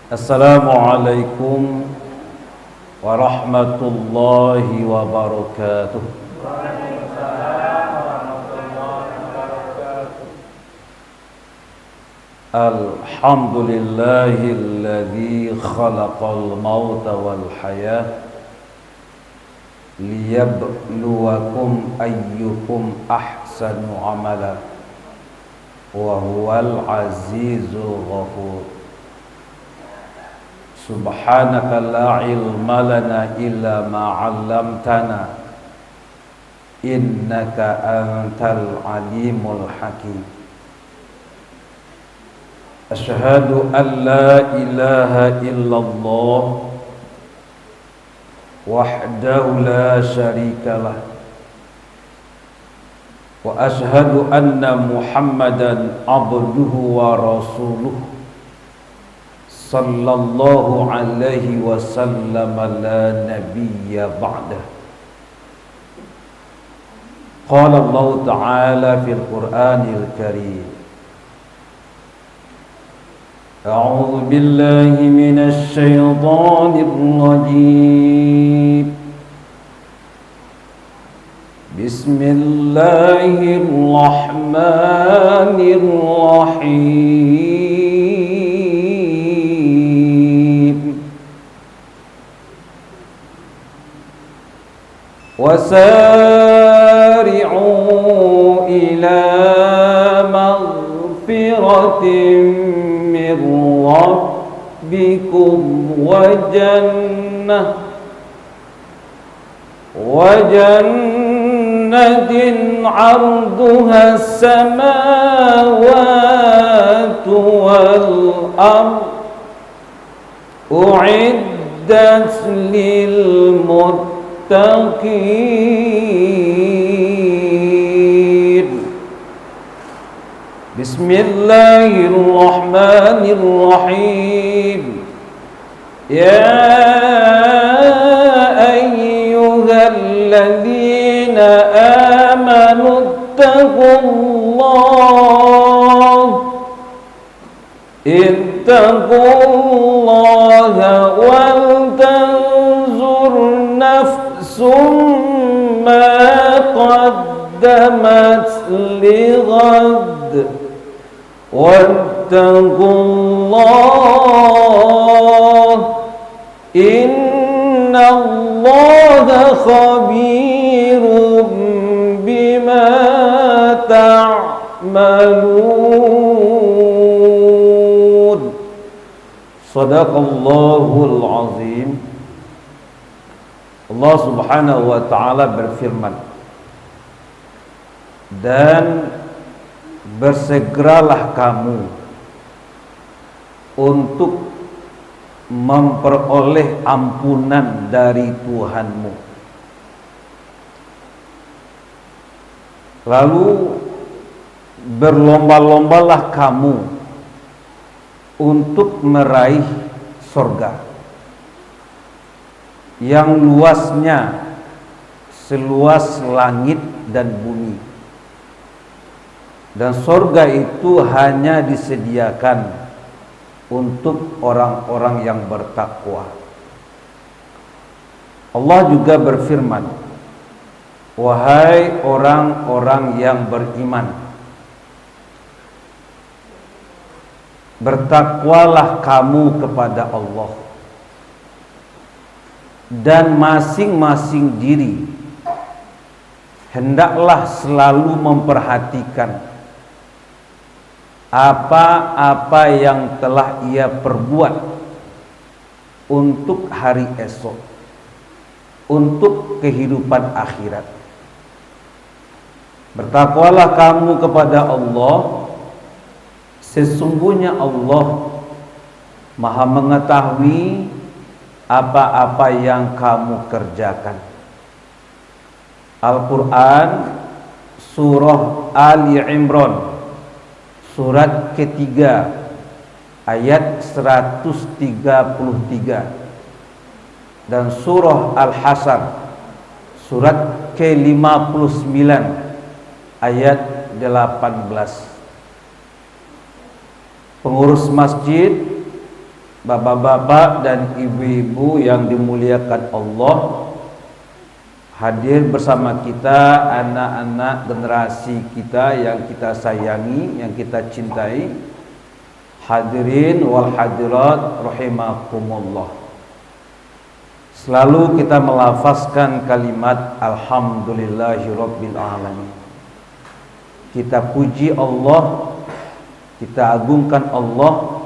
Assalamualaikum warahmatullahi wabarakatuh. Alhamdulillahilladzi khalaqal mauta wal hayah liyabluwakum ayyukum ahsanu amala wa huwal azizul ghafur. Subhanaka la ilma lana illa ma 'allamtana innaka antal alimul hakim. Asyhadu an la ilaha illallah wahdahu la syarikalah wa asyhadu anna Muhammadan abduhu wa rasuluh sallallahu alaihi wasallam la nabiyya ba'dah. Qala Allah ta'ala fil Qur'anil Karim, A'udzu billahi minasy syaithanir rajim. Bismillahirrahmanirrahim. Wasari'u ila maghfiratin min rabbikum wa jannatin 'arduha as-samawati wal ardh u'iddat lil muttaqin. Bismillahirrahmanirrahim. Ya ayyuhalladzina amanu ittaqullaha wal tanzur nafsum ma qaddamat lighad wattaqullah innallaha khabirum bima ta'malun. Shadaqallahul azim. Allah subhanahu wa ta'ala berfirman, dan bersegeralah kamu untuk memperoleh ampunan dari Tuhanmu. Lalu berlomba-lombalah kamu untuk meraih surga yang luasnya seluas langit dan bumi. Dan surga itu hanya disediakan untuk orang-orang yang bertakwa. Allah juga berfirman, wahai orang-orang yang beriman, bertakwalah kamu kepada Allah, dan masing-masing diri hendaklah selalu memperhatikan apa-apa yang telah ia perbuat untuk hari esok, untuk kehidupan akhirat. Bertakwalah kamu kepada Allah, sesungguhnya Allah Maha mengetahui apa-apa yang kamu kerjakan. Al-Quran Surah Ali Imran surat ketiga ayat 133 dan surah Al-Hasyr surat ke-59 ayat 18. Pengurus masjid Bapak-bapak dan ibu-ibu yang dimuliakan Allah, hadir bersama kita anak-anak generasi kita yang kita sayangi, yang kita cintai. Hadirin wal hadirat rahimakumullah. Selalu kita melafazkan kalimat alhamdulillahirabbil alamin. Kita puji Allah, kita agungkan Allah.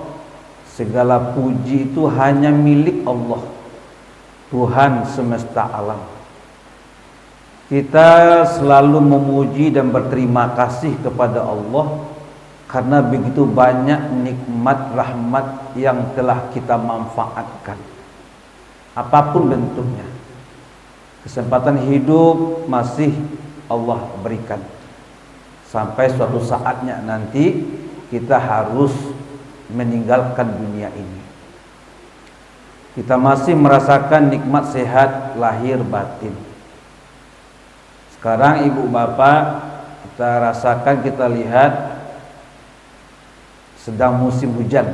Segala puji itu hanya milik Allah, Tuhan semesta alam. Kita selalu memuji dan berterima kasih kepada Allah karena begitu banyak nikmat rahmat yang telah kita manfaatkan, apapun bentuknya. Kesempatan hidup masih Allah berikan. Sampai suatu saatnya nanti kita harus meninggalkan dunia ini. Kita masih merasakan nikmat sehat lahir batin. Sekarang ibu bapak, kita rasakan, kita lihat sedang musim hujan.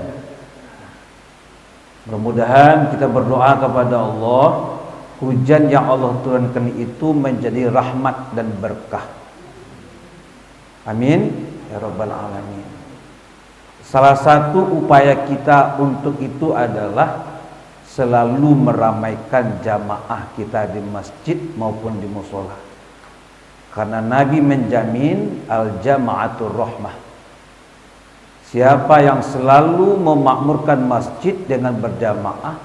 Mudah-mudahan kita berdoa kepada Allah, hujan yang Allah turunkan itu menjadi rahmat dan berkah. Amin ya rabbal alamin. Salah satu upaya kita untuk itu adalah selalu meramaikan jamaah kita di masjid maupun di mushola. Karena Nabi menjamin al-jama'atur rahmah. Siapa yang selalu memakmurkan masjid dengan berjamaah,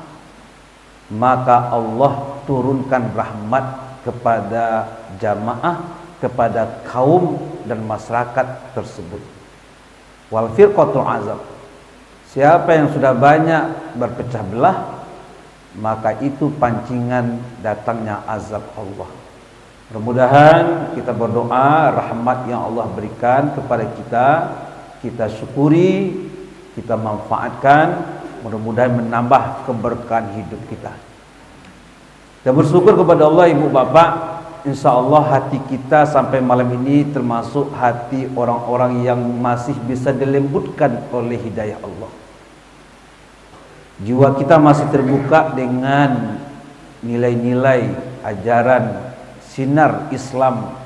maka Allah turunkan rahmat kepada jamaah, kepada kaum dan masyarakat tersebut. Wal firqatul azab. Siapa yang sudah banyak berpecah belah, maka itu pancingan datangnya azab Allah. Mudah-mudahan kita berdoa rahmat yang Allah berikan kepada kita syukuri, kita manfaatkan, mudah-mudahan menambah keberkahan hidup kita. Dan bersyukur kepada Allah ibu bapak, insya Allah hati kita sampai malam ini termasuk hati orang-orang yang masih bisa dilembutkan oleh hidayah Allah. Jiwa kita masih terbuka dengan nilai-nilai ajaran sinar Islam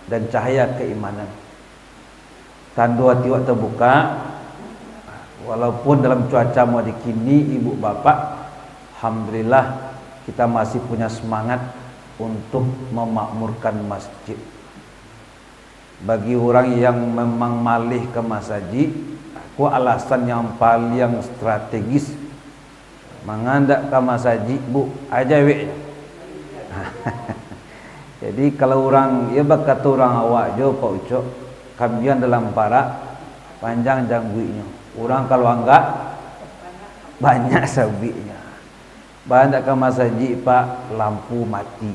dan cahaya keimanan. Tandu hati terbuka, walaupun dalam cuaca mudi kini ibu bapak, alhamdulillah kita masih punya semangat untuk memakmurkan masjid. Bagi orang yang memang malih ke masjid, ku alasan yang paling strategis mengandak ke masjid bu aja we. Jadi kalau orang ya berkata orang awak jo Pak Ucok, kambian dalam parak panjang jangguinya. Orang kalau enggak banyak sabinya. Banyak ke masjid Pak, lampu mati.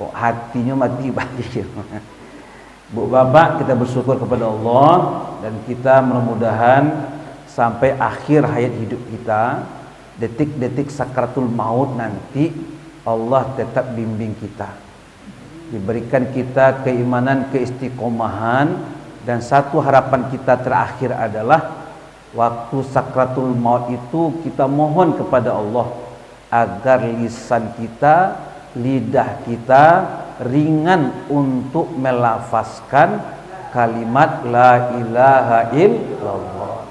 Kok hatinya mati bagi. Bu bapak, kita bersyukur kepada Allah dan kita mudah-mudahan sampai akhir hayat hidup kita, detik-detik sakratul maut nanti Allah tetap bimbing kita, diberikan kita keimanan, keistiqomahan, dan satu harapan kita terakhir adalah waktu sakratul maut itu kita mohon kepada Allah agar lisan kita, lidah kita ringan untuk melafazkan kalimat la ilaha illallah.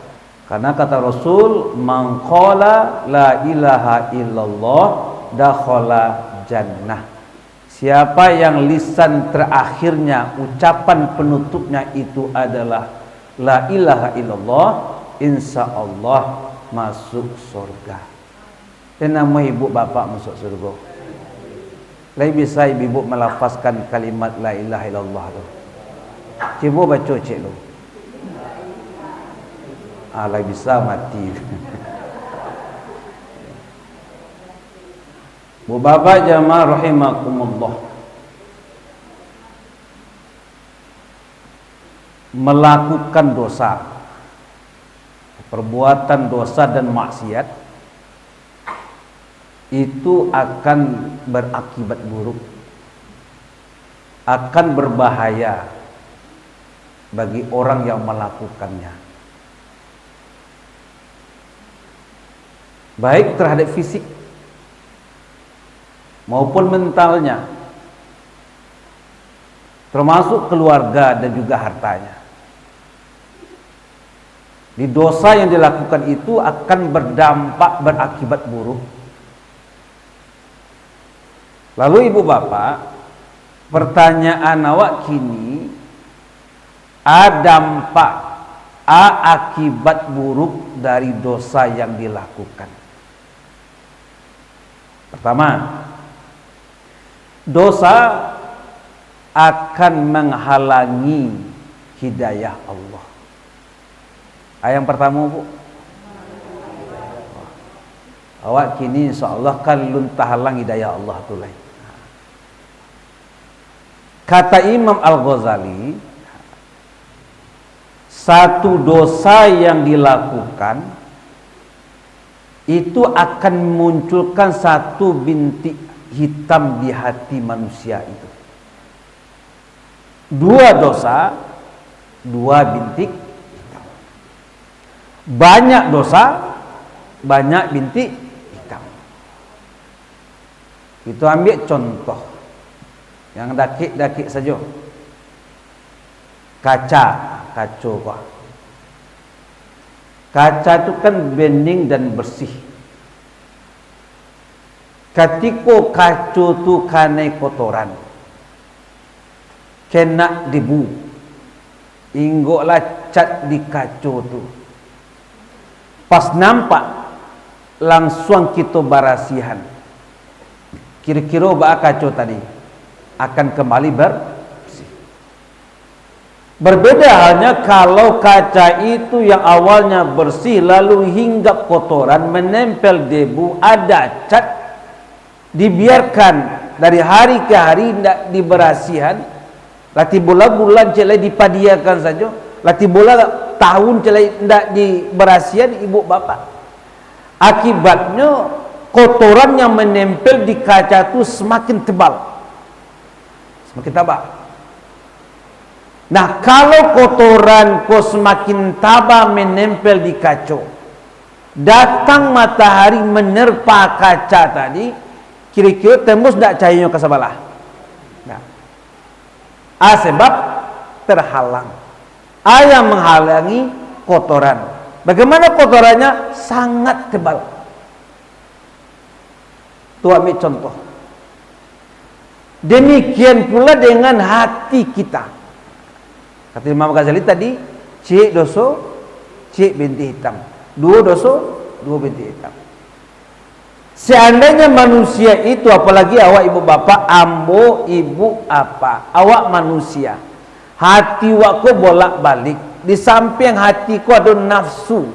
Karena kata Rasul, man qala la ilaha illallah dakhala jannah. Siapa yang lisan terakhirnya, ucapan penutupnya itu adalah la ilaha illallah, insya Allah masuk surga. Dan nama ibu bapak masuk surga. Lebih bisa ibu melafazkan kalimat la ilaha illallah tu. Cuba baca cik tu. Lebih bisa mati. Bu bapak jamaah rahimakumullah, melakukan dosa, perbuatan dosa dan maksiat itu akan berakibat buruk, akan berbahaya bagi orang yang melakukannya. baik terhadap fisik maupun mentalnya, termasuk keluarga dan juga hartanya. Di dosa yang dilakukan itu akan berakibat buruk. Lalu ibu bapak, pertanyaan awak kini, akibat buruk dari dosa yang dilakukan. Pertama, dosa akan menghalangi hidayah Allah. Yang pertama, Bu, awak kini insyaallah kan luntahalang hidayah Allah tu lain. Kata Imam Al-Ghazali, satu dosa yang dilakukan itu akan memunculkan satu bintik hitam di hati manusia itu. Dua dosa, dua bintik hitam. Banyak dosa, banyak bintik hitam. Itu ambil contoh yang dakik-dakik saja. Kaca kok. Kaca itu kan bening dan bersih. Ketika kaca tu kena kotoran, kena debu, inggoklah cat di kaca tu. Pas nampak, langsung kita barasihan. Kira-kira bah kaca tadi akan kembali bersih. Berbeda halnya kalau kaca itu yang awalnya bersih lalu hinggap kotoran, menempel debu, ada cat, dibiarkan dari hari ke hari tidak diberasihan, lati bola bulan celai dipadiakan saja, lati bola tahun celai tidak diberasihan ibu bapak. Akibatnya kotoran yang menempel di kaca itu semakin tebal, semakin tabak. Nah, kalau kotoran kok semakin tabak menempel di kaca, datang matahari menerpa kaca tadi, kira-kira tembus tidak cahayanya ke sebelah. Nah, sebab terhalang. Yang menghalangi kotoran. Bagaimana kotorannya? Sangat tebal. Tuh ambil contoh. Demikian pula dengan hati kita. Kata Imam Ghazali tadi, cik dosa, cik bintik hitam. Dua dosa, dua bintik hitam. Seandainya manusia itu, apalagi awak ibu bapak, ambo ibu apa, awak manusia, hati wakku bolak balik. Di samping hatiku ada nafsu,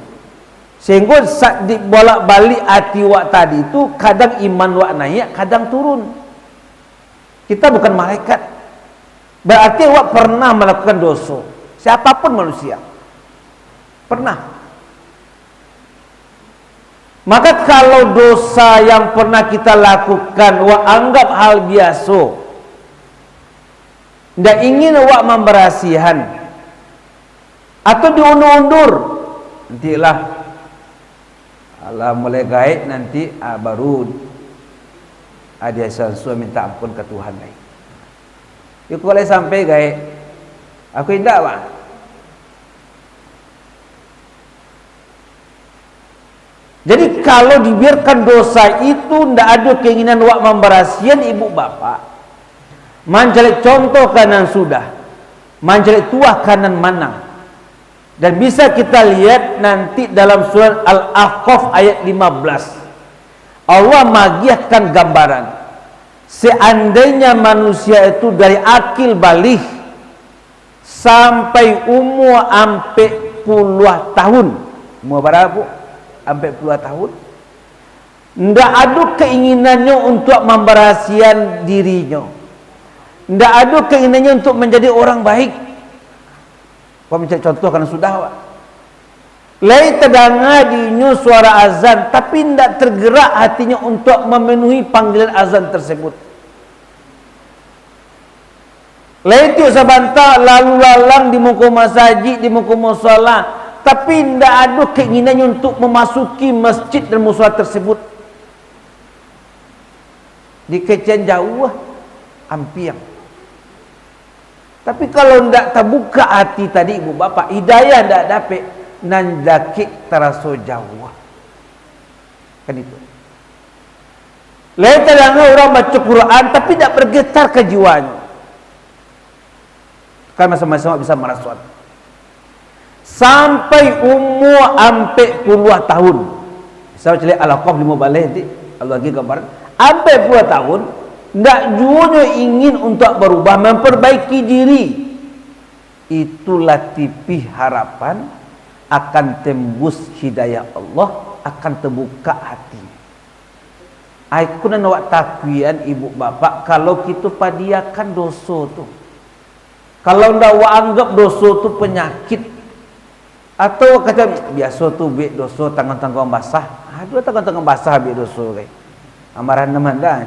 sehingga saat dibolak balik hati wak tadi itu, kadang iman wak naik, kadang turun. Kita bukan malaikat. Berarti awak pernah melakukan dosa. Siapapun manusia pernah. Maka kalau dosa yang pernah kita lakukan awak anggap hal biasa, tidak ingin awak memberasihan atau diundur-undur, nantilah Allah mulai gaib nanti baru dia suami minta ampun ke Tuhan lain. Yuk kalau sampai gaib, aku tidak pak. Jadi kalau dibiarkan dosa itu tidak ada keinginan wak memberasihan ibu bapak, mencari contoh kanan sudah, mencari tuah kanan manang. Dan bisa kita lihat nanti dalam surat Al-Ahqaf ayat 15, Allah magiahkan gambaran. Seandainya manusia itu dari akil balik sampai umur sampai puluh tahun, umur berapa? Sampai puluh tahun, tidak ada keinginannya untuk memberasihan dirinya, tidak ada keinginannya untuk menjadi orang baik. Kau mencari contoh karena sudah wak. Lai terdengar dinyu suara azan, tapi tidak tergerak hatinya untuk memenuhi panggilan azan tersebut. Lai itu sabanta lalu lalang di muka masjid, di muka musola, tapi tidak ada keinginannya untuk memasuki masjid dan musola tersebut. Di kecian jauh ampiang. Tapi kalau tidak terbuka hati tadi ibu bapa, hidayah tidak dapat, nanjaki terasa jauh. Kan itu. Lain kadang orang baca Quran tapi tidak bergetar ke jiwanya. Kan masa-masa bisa merasuat. Sampai umur sampai puluhan tahun. Saya cari Al-Qaf 5 balik nanti. Allah lagi gambar. Sampai puluhan tahun, tidak juga ingin untuk berubah, memperbaiki diri. Itulah tipih harapan akan tembus hidayah Allah, akan terbuka hati. Aku nak nawak takwian ibu bapa, kalau kita padiakan dosa tu, kalau ndak anggap dosa tu penyakit, atau kata biasa tu bik dosa tangan-tangan basah, aduh tangan-tangan basah bik dosa kai, amaran teman dah.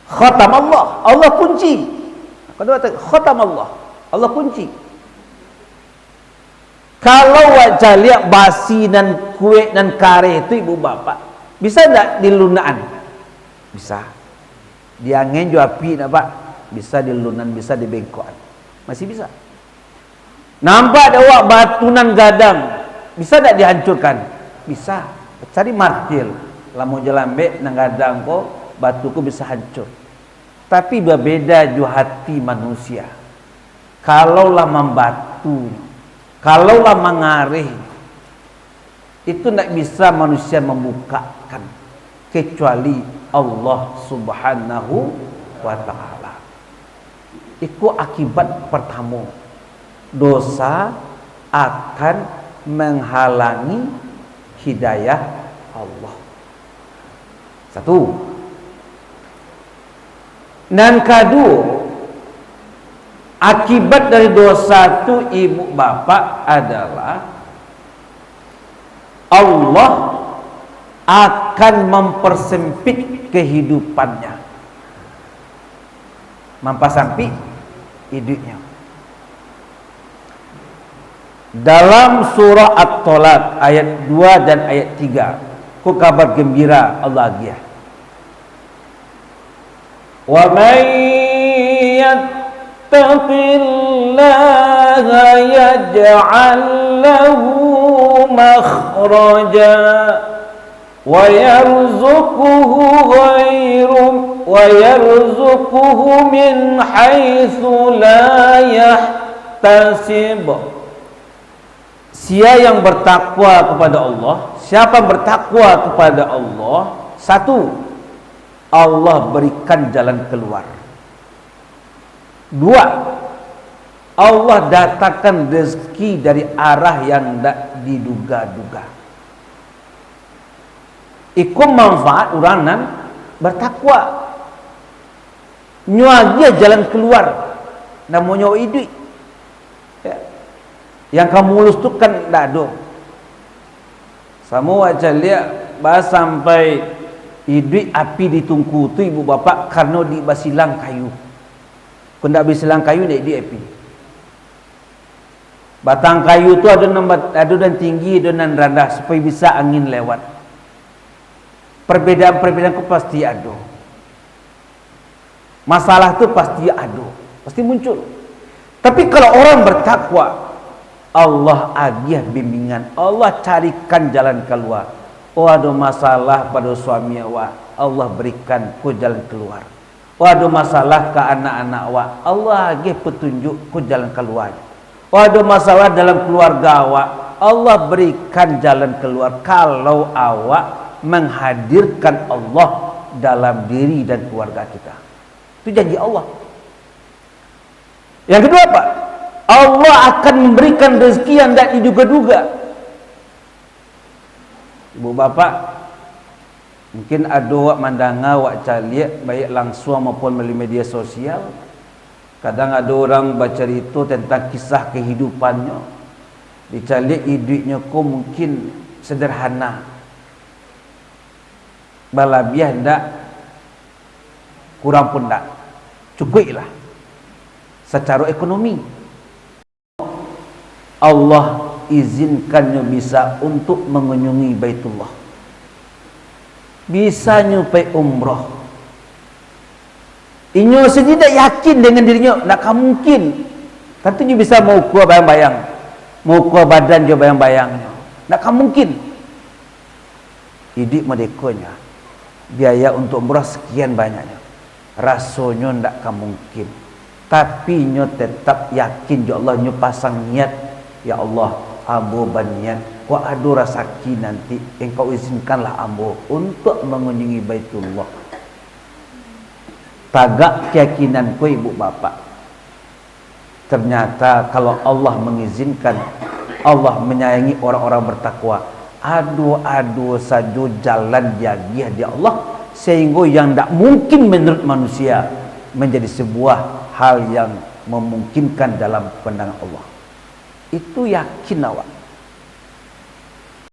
Khatam Allah, Allah kunci. Kalau kata khatam Allah, Allah kunci. Kalau wajah lihat basi dan kue dan kare itu ibu bapa, bisa tak dilunaan? Bisa. Dia angin jo api nak pak. Bisa dilunan, bisa dibengkokan. Masih bisa. Nampak ada wak batunan gadang. Bisa tak dihancurkan? Bisa. Cari martil. Lamu jalan bek nang gadang ko, batuku bisa hancur. Tapi berbeda jo hati manusia. Kalaulah membatu, kalaulah mengarih, itu tidak bisa manusia membukakan kecuali Allah Subhanahu wa ta'ala. Itu akibat pertama, dosa akan menghalangi hidayah Allah. Satu. Dan kedua, akibat dari dosa itu ibu bapa adalah Allah akan mempersempit kehidupannya, mempersempit hidupnya. Dalam surah At-Talaq ayat 2 dan ayat 3, ku kabar gembira Allah agih. Wa man yattaqillaha yaj'al lahu makhraja wa yarzuquhu min haitsu la yahtasib. Siapa yang bertakwa kepada Allah, siapa bertakwa kepada Allah, satu, Allah berikan jalan keluar. Dua, Allah datangkan rezeki dari arah yang tidak diduga-duga. Ikut manfaat uranan bertakwa. Nyuagia jalan keluar. Namanya hidup. Ya. Yang kamu lulus tu kan tidak ada. Sama wajah lihat bahas sampai hidup api ditungku tu ibu bapa karena di basilang kayu. Kau tidak basilang kayu nak hidup api. Batang kayu tu ada dan tinggi, ada dan rendah supaya bisa angin lewat. Perbedaan-perbedaan itu pasti ada. Masalah tu pasti ada, pasti muncul. Tapi kalau orang bertakwa, Allah agih bimbingan, Allah carikan jalan keluar. Oh ada masalah pada suami awak, Allah berikan ku jalan keluar. Oh ada masalah ke anak-anak awak, Allah agih petunjuk ku jalan keluar. Oh ada masalah dalam keluarga awak, Allah berikan jalan keluar kalau awak menghadirkan Allah dalam diri dan keluarga kita. Itu janji Allah. Yang kedua apa? Allah akan memberikan rezeki yang tidak diduga-duga. Ibu bapa, mungkin ada wak mandanga wak caliak baik langsung maupun melalui media sosial. Kadang ada orang baca itu tentang kisah kehidupannya. Dicaliak hidupnya kok mungkin sederhana. Balabiah ndak, kurang pun ndak, cukuplah secara ekonomi. Allah izinkannya bisa untuk mengunjungi Baitullah, bisa nyupai umrah. Inyo sendiri tak yakin dengan dirinya, nak mungkin. Tentunya bisa mau kuah bayang-bayang, mau kuah badan je bayang-bayang. Nak mungkin. Idik merdekonya biaya untuk umrah sekian banyaknya. Rasanya tak mungkin. Tapi nyo tetap yakin ya Allah, nyo pasang niat, ya Allah, ambo berniat wa adu rasaki nanti engkau izinkanlah ambo untuk mengunjungi Baitullah. Tagak keyakinanku ibu bapak, ternyata kalau Allah mengizinkan, Allah menyayangi orang-orang bertakwa, adu saja jalan dia Allah, sehingga yang tak mungkin menurut manusia menjadi sebuah hal yang memungkinkan dalam pandangan Allah. Itu yakin awak.